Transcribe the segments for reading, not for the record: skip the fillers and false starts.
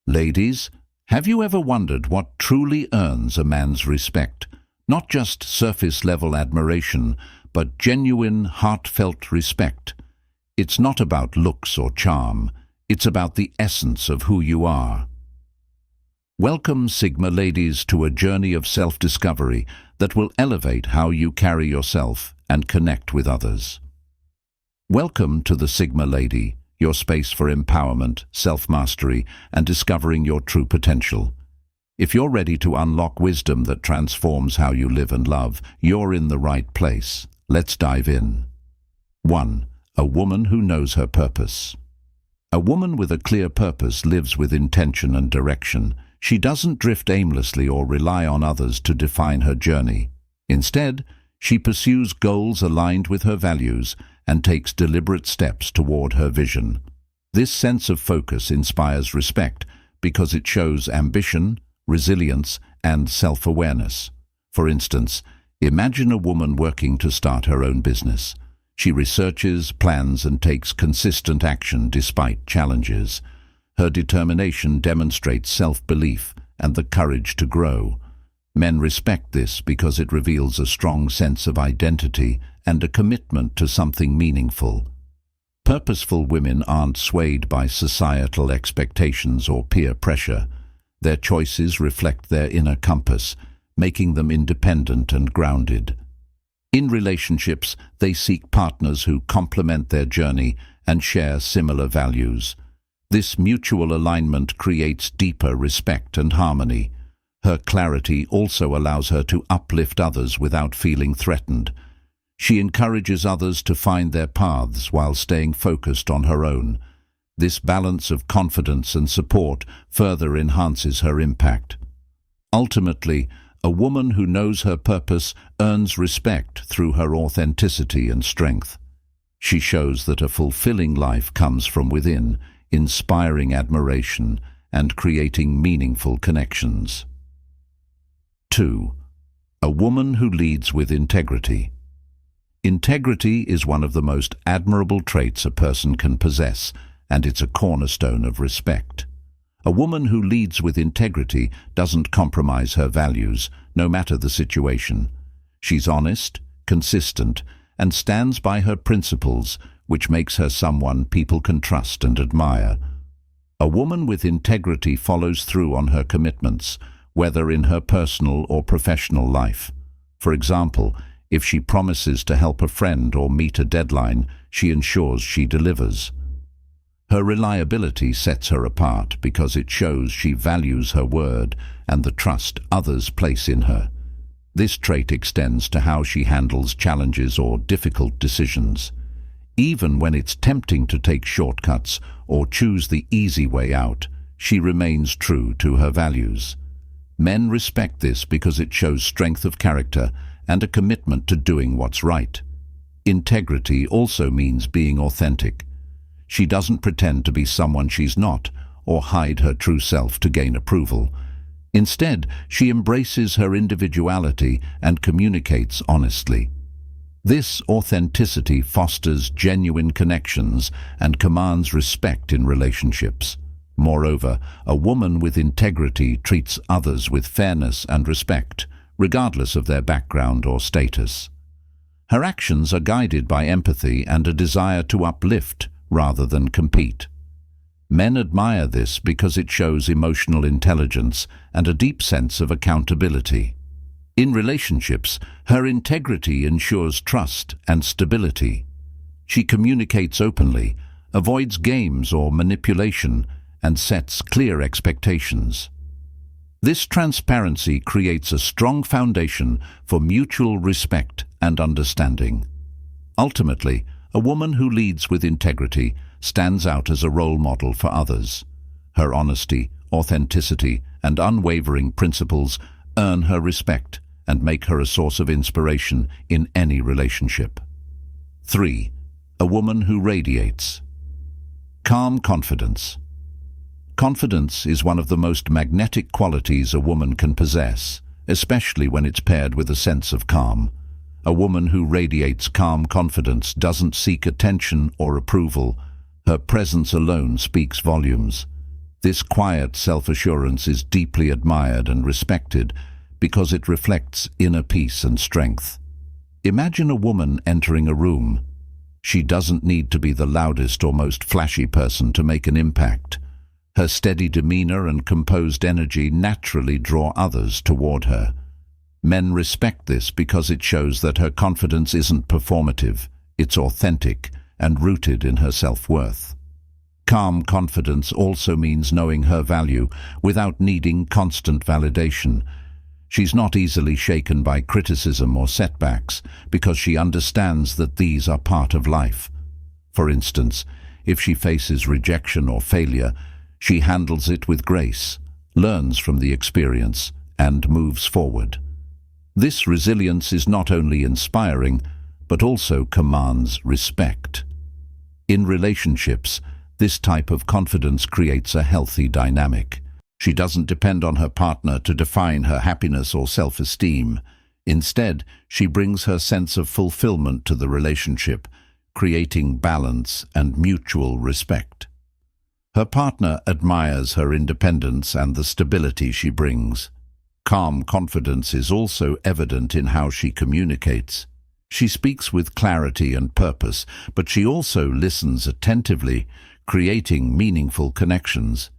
Ladies, have you ever wondered what truly earns a man's respect? Not just surface-level admiration, but genuine, heartfelt respect. It's not about looks or charm. It's about the essence of who you are. Welcome, Sigma ladies, to a journey of self-discovery that will elevate how you carry yourself and connect with others. Welcome to the Sigma Lady, your space for empowerment, self-mastery, and discovering your true potential. If you're ready to unlock wisdom that transforms how you live and love, you're in the right place. Let's dive in. 1. A woman who knows her purpose. A woman with a clear purpose lives with intention and direction. She doesn't drift aimlessly or rely on others to define her journey. Instead, she pursues goals aligned with her values and takes deliberate steps toward her vision. This sense of focus inspires respect because it shows ambition, resilience, and self-awareness. For instance, imagine a woman working to start her own business. She researches, plans, and takes consistent action despite challenges. Her determination demonstrates self-belief and the courage to grow. Men respect this because it reveals a strong sense of identity and a commitment to something meaningful. Purposeful women aren't swayed by societal expectations or peer pressure. Their choices reflect their inner compass, making them independent and grounded. In relationships, they seek partners who complement their journey and share similar values. This mutual alignment creates deeper respect and harmony. Her clarity also allows her to uplift others without feeling threatened. She encourages others to find their paths while staying focused on her own. This balance of confidence and support further enhances her impact. Ultimately, a woman who knows her purpose earns respect through her authenticity and strength. She shows that a fulfilling life comes from within, inspiring admiration and creating meaningful connections. 2. A woman who leads with integrity. Integrity is one of the most admirable traits a person can possess, and it's a cornerstone of respect. A woman who leads with integrity doesn't compromise her values, no matter the situation. She's honest, consistent, and stands by her principles, which makes her someone people can trust and admire. A woman with integrity follows through on her commitments, whether in her personal or professional life. For example, if she promises to help a friend or meet a deadline, she ensures she delivers. Her reliability sets her apart because it shows she values her word and the trust others place in her. This trait extends to how she handles challenges or difficult decisions. Even when it's tempting to take shortcuts or choose the easy way out, she remains true to her values. Men respect this because it shows strength of character and a commitment to doing what's right. Integrity also means being authentic. She doesn't pretend to be someone she's not or hide her true self to gain approval. Instead, she embraces her individuality and communicates honestly. This authenticity fosters genuine connections and commands respect in relationships. Moreover, a woman with integrity treats others with fairness and respect, regardless of their background or status. Her actions are guided by empathy and a desire to uplift rather than compete. Men admire this because it shows emotional intelligence and a deep sense of accountability. In relationships, her integrity ensures trust and stability. She communicates openly, avoids games or manipulation, and sets clear expectations. This transparency creates a strong foundation for mutual respect and understanding. Ultimately, a woman who leads with integrity stands out as a role model for others. Her honesty, authenticity, and unwavering principles earn her respect and make her a source of inspiration in any relationship. 3. A woman who radiates. Calm confidence. Confidence is one of the most magnetic qualities a woman can possess, especially when it's paired with a sense of calm. A woman who radiates calm confidence doesn't seek attention or approval. Her presence alone speaks volumes. This quiet self-assurance is deeply admired and respected because it reflects inner peace and strength. Imagine a woman entering a room. She doesn't need to be the loudest or most flashy person to make an impact. Her steady demeanor and composed energy naturally draw others toward her. Men respect this because it shows that her confidence isn't performative, it's authentic and rooted in her self-worth. Calm confidence also means knowing her value without needing constant validation. She's not easily shaken by criticism or setbacks because she understands that these are part of life. For instance, if she faces rejection or failure, she handles it with grace, learns from the experience, and moves forward. This resilience is not only inspiring, but also commands respect. In relationships, this type of confidence creates a healthy dynamic. She doesn't depend on her partner to define her happiness or self-esteem. Instead, she brings her sense of fulfillment to the relationship, creating balance and mutual respect. Her partner admires her independence and the stability she brings. Calm confidence is also evident in how she communicates. She speaks with clarity and purpose, but she also listens attentively, creating meaningful connections.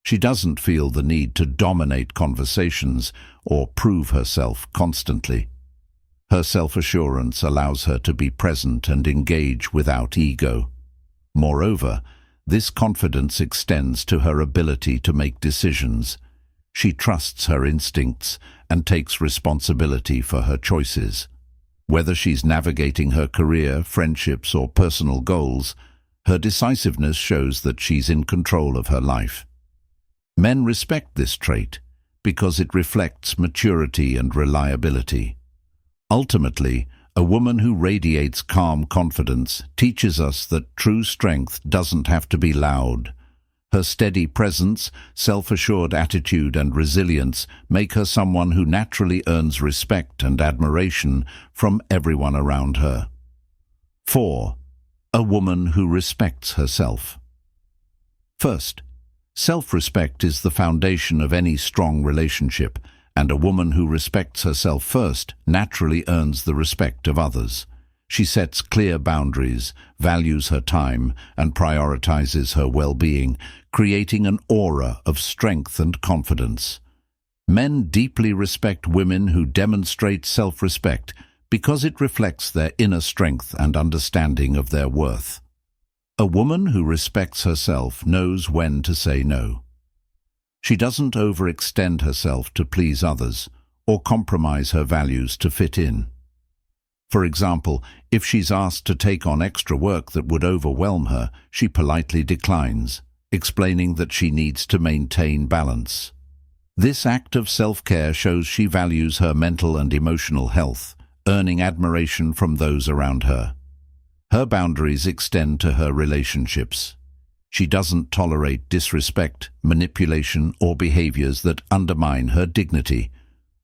She doesn't feel the need to dominate conversations or prove herself constantly. Her self-assurance allows her to be present and engage without ego. Moreover, this confidence extends to her ability to make decisions. She trusts her instincts and takes responsibility for her choices. Whether she's navigating her career, friendships, or personal goals, her decisiveness shows that she's in control of her life. Men respect this trait because it reflects maturity and reliability. Ultimately, a woman who radiates calm confidence teaches us that true strength doesn't have to be loud. Her steady presence, self-assured attitude, and resilience make her someone who naturally earns respect and admiration from everyone around her. 4. A woman who respects herself. First, self-respect is the foundation of any strong relationship, and a woman who respects herself first naturally earns the respect of others. She sets clear boundaries, values her time, and prioritizes her well-being, creating an aura of strength and confidence. Men deeply respect women who demonstrate self-respect because it reflects their inner strength and understanding of their worth. A woman who respects herself knows when to say no. She doesn't overextend herself to please others or compromise her values to fit in. For example, if she's asked to take on extra work that would overwhelm her, she politely declines, explaining that she needs to maintain balance. This act of self-care shows she values her mental and emotional health, earning admiration from those around her. Her boundaries extend to her relationships. She doesn't tolerate disrespect, manipulation, or behaviors that undermine her dignity.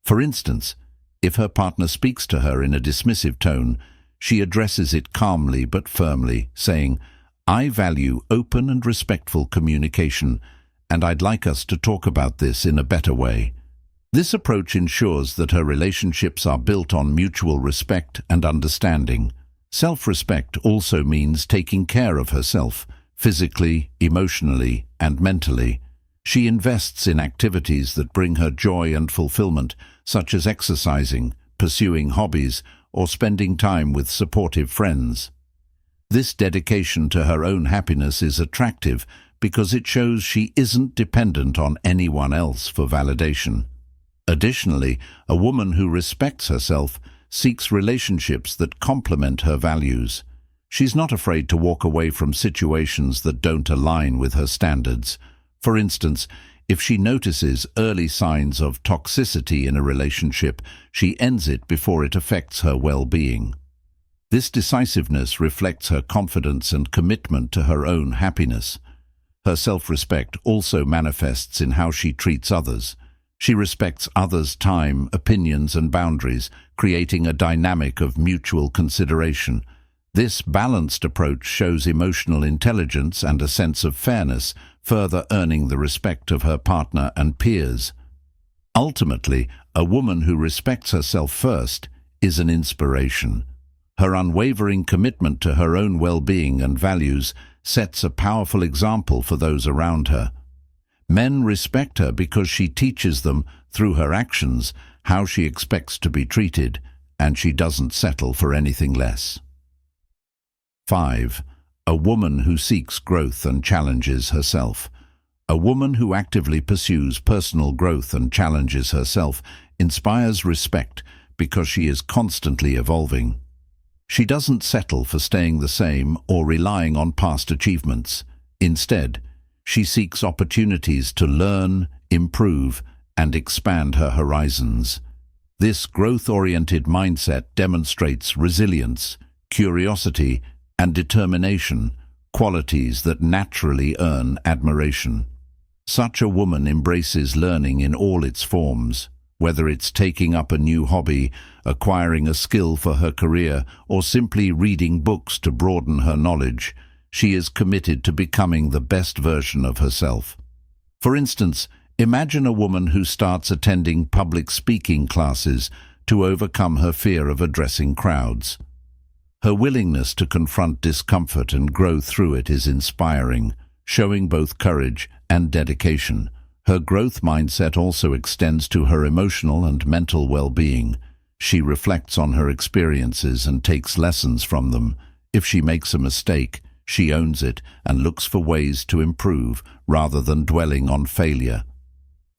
For instance, if her partner speaks to her in a dismissive tone, she addresses it calmly but firmly, saying, "I value open and respectful communication, and I'd like us to talk about this in a better way." This approach ensures that her relationships are built on mutual respect and understanding. Self-respect also means taking care of herself, physically, emotionally, and mentally. She invests in activities that bring her joy and fulfillment, such as exercising, pursuing hobbies, or spending time with supportive friends. This dedication to her own happiness is attractive because it shows she isn't dependent on anyone else for validation. Additionally, a woman who respects herself seeks relationships that complement her values. She's not afraid to walk away from situations that don't align with her standards. For instance, if she notices early signs of toxicity in a relationship, she ends it before it affects her well-being. This decisiveness reflects her confidence and commitment to her own happiness. Her self-respect also manifests in how she treats others. She respects others' time, opinions, and boundaries, creating a dynamic of mutual consideration. This balanced approach shows emotional intelligence and a sense of fairness, further earning the respect of her partner and peers. Ultimately, a woman who respects herself first is an inspiration. Her unwavering commitment to her own well-being and values sets a powerful example for those around her. Men respect her because she teaches them, through her actions, how she expects to be treated, and she doesn't settle for anything less. 5. A woman who seeks growth and challenges herself. A woman who actively pursues personal growth and challenges herself inspires respect because she is constantly evolving. She doesn't settle for staying the same or relying on past achievements. Instead, she seeks opportunities to learn, improve, and expand her horizons. This growth-oriented mindset demonstrates resilience, curiosity, and determination, qualities that naturally earn admiration. Such a woman embraces learning in all its forms, whether it's taking up a new hobby, acquiring a skill for her career, or simply reading books to broaden her knowledge. She is committed to becoming the best version of herself. For instance, imagine a woman who starts attending public speaking classes to overcome her fear of addressing crowds. Her willingness to confront discomfort and grow through it is inspiring, showing both courage and dedication. Her growth mindset also extends to her emotional and mental well-being. She reflects on her experiences and takes lessons from them. If she makes a mistake, she owns it and looks for ways to improve rather than dwelling on failure.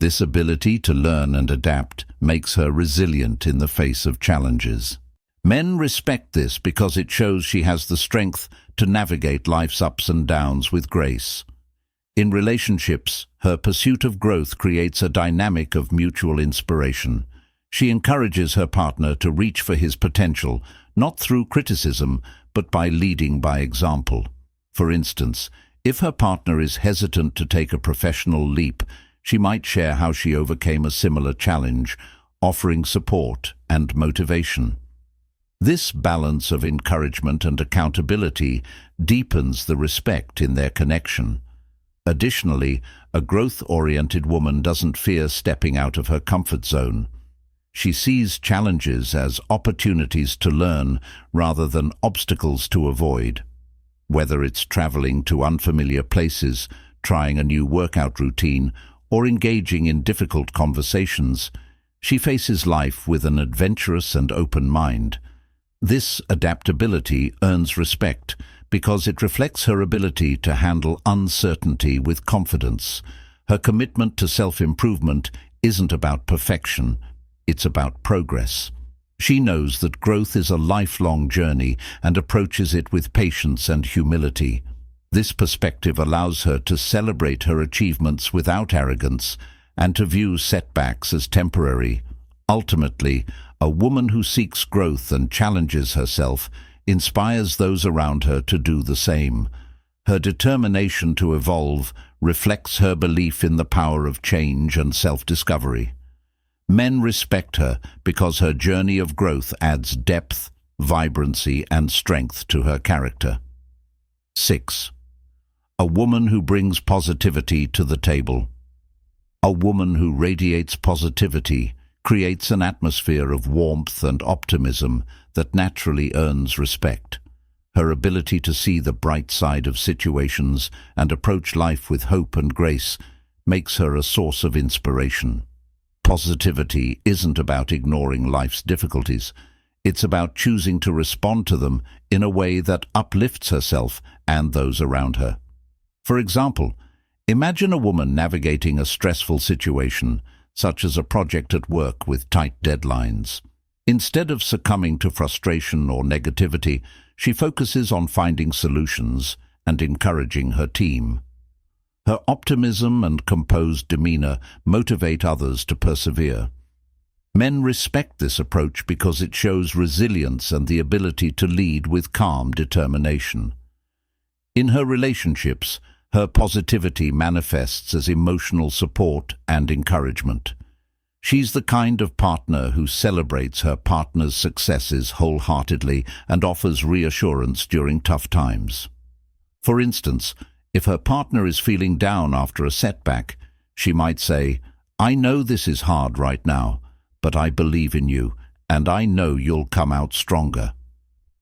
This ability to learn and adapt makes her resilient in the face of challenges. Men respect this because it shows she has the strength to navigate life's ups and downs with grace. In relationships, her pursuit of growth creates a dynamic of mutual inspiration. She encourages her partner to reach for his potential, not through criticism, but by leading by example. For instance, if her partner is hesitant to take a professional leap, she might share how she overcame a similar challenge, offering support and motivation. This balance of encouragement and accountability deepens the respect in their connection. Additionally, a growth-oriented woman doesn't fear stepping out of her comfort zone. She sees challenges as opportunities to learn rather than obstacles to avoid. Whether it's traveling to unfamiliar places, trying a new workout routine, or engaging in difficult conversations, she faces life with an adventurous and open mind. This adaptability earns respect because it reflects her ability to handle uncertainty with confidence. Her commitment to self-improvement isn't about perfection, it's about progress. She knows that growth is a lifelong journey and approaches it with patience and humility. This perspective allows her to celebrate her achievements without arrogance and to view setbacks as temporary. Ultimately, a woman who seeks growth and challenges herself inspires those around her to do the same. Her determination to evolve reflects her belief in the power of change and self-discovery. Men respect her because her journey of growth adds depth, vibrancy, and strength to her character. 6. A woman who brings positivity to the table. A woman who radiates positivity creates an atmosphere of warmth and optimism that naturally earns respect. Her ability to see the bright side of situations and approach life with hope and grace makes her a source of inspiration. Positivity isn't about ignoring life's difficulties. It's about choosing to respond to them in a way that uplifts herself and those around her. For example, imagine a woman navigating a stressful situation, such as a project at work with tight deadlines. Instead of succumbing to frustration or negativity, she focuses on finding solutions and encouraging her team. Her optimism and composed demeanor motivate others to persevere. Men respect this approach because it shows resilience and the ability to lead with calm determination. In her relationships, her positivity manifests as emotional support and encouragement. She's the kind of partner who celebrates her partner's successes wholeheartedly and offers reassurance during tough times. For instance, if her partner is feeling down after a setback, she might say, "I know this is hard right now, but I believe in you, and I know you'll come out stronger."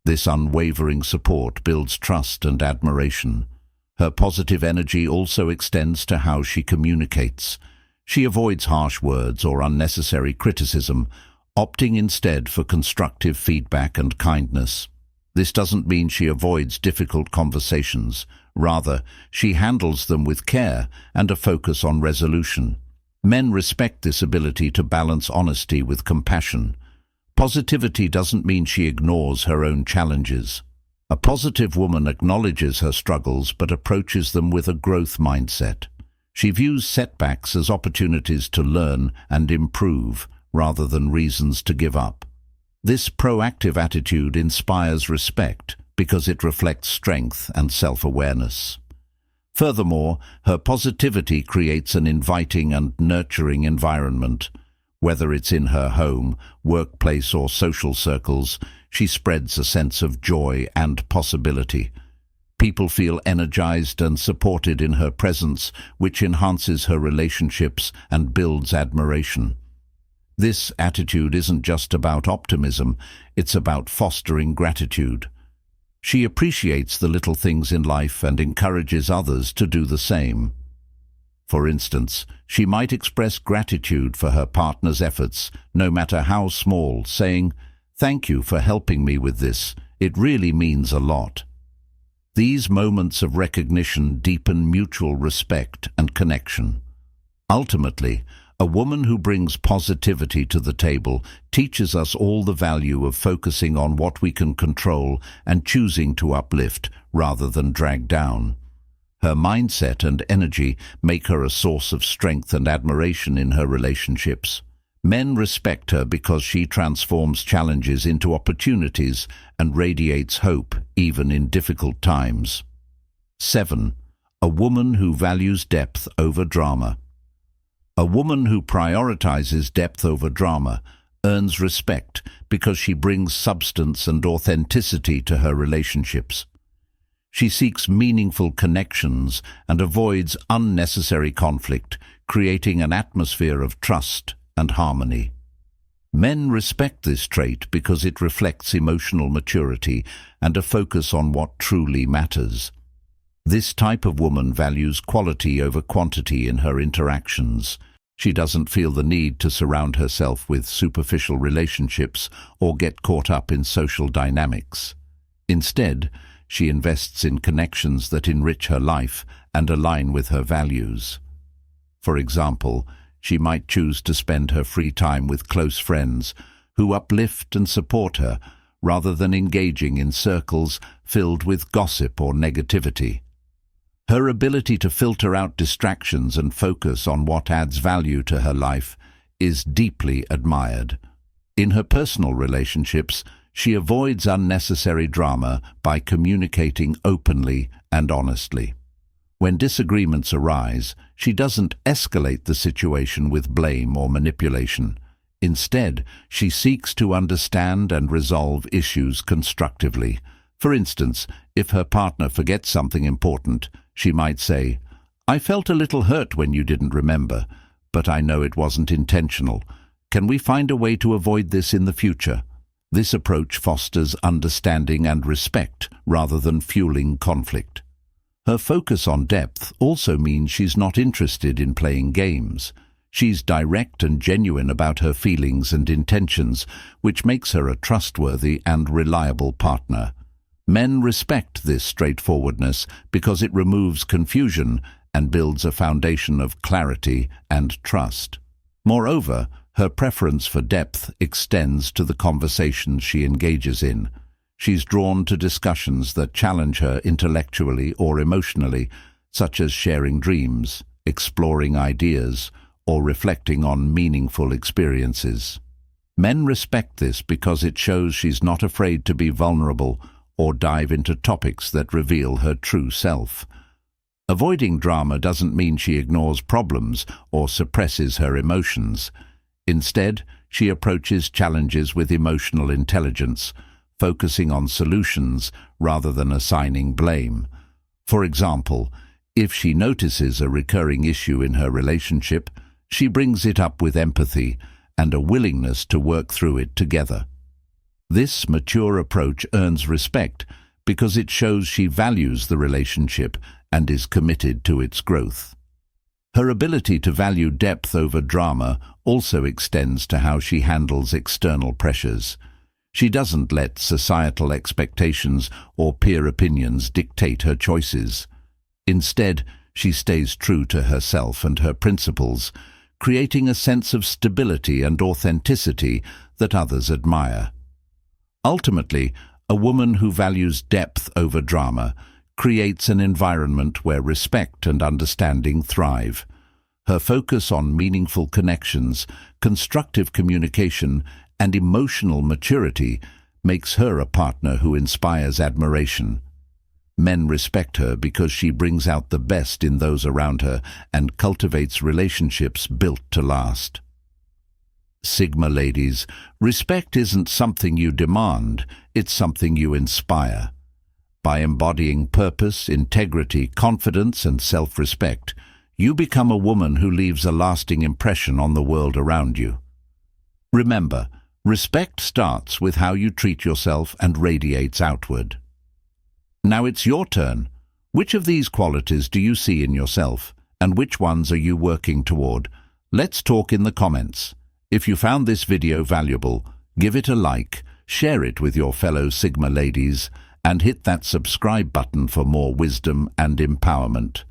This unwavering support builds trust and admiration. Her positive energy also extends to how she communicates. She avoids harsh words or unnecessary criticism, opting instead for constructive feedback and kindness. This doesn't mean she avoids difficult conversations. Rather, she handles them with care and a focus on resolution. Men respect this ability to balance honesty with compassion. Positivity doesn't mean she ignores her own challenges. A positive woman acknowledges her struggles but approaches them with a growth mindset. She views setbacks as opportunities to learn and improve rather than reasons to give up. This proactive attitude inspires respect because it reflects strength and self-awareness. Furthermore, her positivity creates an inviting and nurturing environment. Whether it's in her home, workplace, or social circles, she spreads a sense of joy and possibility. People feel energized and supported in her presence, which enhances her relationships and builds admiration. This attitude isn't just about optimism, it's about fostering gratitude. She appreciates the little things in life and encourages others to do the same. For instance, she might express gratitude for her partner's efforts, no matter how small, saying, "Thank you for helping me with this. It really means a lot." These moments of recognition deepen mutual respect and connection. Ultimately, a woman who brings positivity to the table teaches us all the value of focusing on what we can control and choosing to uplift rather than drag down. Her mindset and energy make her a source of strength and admiration in her relationships. Men respect her because she transforms challenges into opportunities and radiates hope even in difficult times. 7. A woman who values depth over drama. A woman who prioritizes depth over drama earns respect because she brings substance and authenticity to her relationships. She seeks meaningful connections and avoids unnecessary conflict, creating an atmosphere of trust and harmony. Men respect this trait because it reflects emotional maturity and a focus on what truly matters. This type of woman values quality over quantity in her interactions. She doesn't feel the need to surround herself with superficial relationships or get caught up in social dynamics. Instead, she invests in connections that enrich her life and align with her values. For example, she might choose to spend her free time with close friends who uplift and support her rather than engaging in circles filled with gossip or negativity. Her ability to filter out distractions and focus on what adds value to her life is deeply admired. In her personal relationships, she avoids unnecessary drama by communicating openly and honestly. When disagreements arise, she doesn't escalate the situation with blame or manipulation. Instead, she seeks to understand and resolve issues constructively. For instance, if her partner forgets something important, she might say, "I felt a little hurt when you didn't remember, but I know it wasn't intentional. Can we find a way to avoid this in the future?" This approach fosters understanding and respect rather than fueling conflict. Her focus on depth also means she's not interested in playing games. She's direct and genuine about her feelings and intentions, which makes her a trustworthy and reliable partner. Men respect this straightforwardness because it removes confusion and builds a foundation of clarity and trust. Moreover, her preference for depth extends to the conversations she engages in. She's drawn to discussions that challenge her intellectually or emotionally, such as sharing dreams, exploring ideas, or reflecting on meaningful experiences. Men respect this because it shows she's not afraid to be vulnerable or dive into topics that reveal her true self. Avoiding drama doesn't mean she ignores problems or suppresses her emotions. Instead, she approaches challenges with emotional intelligence, focusing on solutions rather than assigning blame. For example, if she notices a recurring issue in her relationship, she brings it up with empathy and a willingness to work through it together. This mature approach earns respect because it shows she values the relationship and is committed to its growth. Her ability to value depth over drama also extends to how she handles external pressures. She doesn't let societal expectations or peer opinions dictate her choices. Instead, she stays true to herself and her principles, creating a sense of stability and authenticity that others admire. Ultimately, a woman who values depth over drama creates an environment where respect and understanding thrive. Her focus on meaningful connections, constructive communication, and emotional maturity makes her a partner who inspires admiration. Men respect her because she brings out the best in those around her and cultivates relationships built to last. Sigma ladies, respect isn't something you demand, it's something you inspire. By embodying purpose, integrity, confidence, and self-respect, you become a woman who leaves a lasting impression on the world around you. Remember, respect starts with how you treat yourself and radiates outward. Now it's your turn. Which of these qualities do you see in yourself, and which ones are you working toward? Let's talk in the comments. If you found this video valuable, give it a like, share it with your fellow Sigma ladies, and hit that subscribe button for more wisdom and empowerment.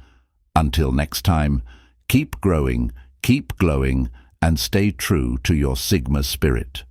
Until next time, keep growing, keep glowing, and stay true to your Sigma spirit.